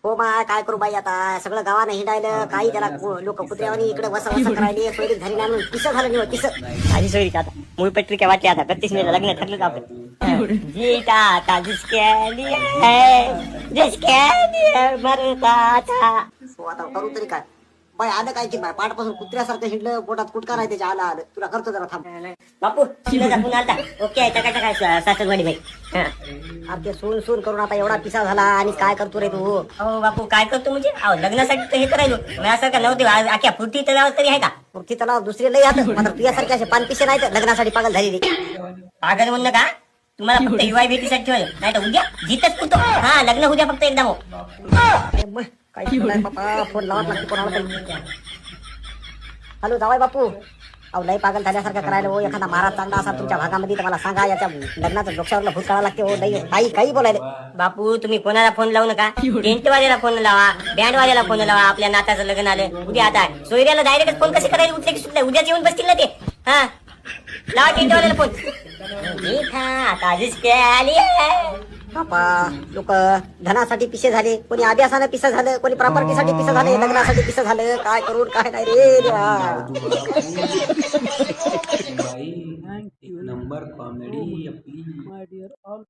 हो मा काय करू बाई आता सगळं गावानं हिंडायलं काही त्याला लोक कुत्र्यावानी इकडे वसा वसा करायले सोयरीक झाली नाही म्हणून किस झालं नाही किस माझी सोयरी आता मूळ पत्रिका वाटली आता 31 मेला लग्न ठरलं का आपलं जीता आता जिसके लिए है जिसके लिए मरता था. हो आता करू तरी काय बाई आलं काय की बाय पाठपासून कुत्र्यासारखं हिंडलं पोटात कुटका नाही त्याच्या आलं तुला करतो जरा थांब. बापू शिलाचा फोन आलता. ओके आहे काय काय सासरवाडी भाई. अरे ते सून सून करून आता एवढा पिसा झाला आणि काय करतो रे तू. हो बापू काय करतो म्हणजे अहो लग्नासाठी तर हे करायलो मी असं का नव्हते आख्या फुटी तलाव तरी आहे का. मूर्ती त्याला दुसरे लई हात मात्र तुझ्यासारखे असे पान पिसे नाहीत लग्नासाठी पागल झालेली. पागल म्हणणं का तुम्हाला फक्त युवाई भेटीसाठी ठेवलं नाही तर उद्या जिथंच पुरतो. हा लग्न उद्या फक्त एकदा मग काय बोलाय बापा फोन लावत लागते कोणाला तरी. हॅलो जावाय बापू अहो लई पागल झाल्यासारखं करायला हो एखादा महाराज चांगला असा तुमच्या भागामध्ये तर मला सांगा याच्या लग्नाचं डोक्यावरला भूत काढा लागते हो लई काही काही बोलायले. बापू तुम्ही कोणाला फोन लावू नका. टेंटवाल्याला फोन लावा बँडवाल्याला फोन लावा आपल्या नाताचं लग्न आलं उद्या आता सोयऱ्याला डायरेक्ट फोन कसे करायला उठले की सुटले उद्याच येऊन बसतील ना ते. हा लावा टेंटवाल्याला फोन. आता जिसके लिए बापा लोक धनासाठी पिसे झाले कोणी अभ्यासानं पिसं झालं कोणी प्रॉपर्टीसाठी पिसं झाले लग्नासाठी पिसं झालं काय करून काय नाही रे देवा. नंबर कॉमेडी आपली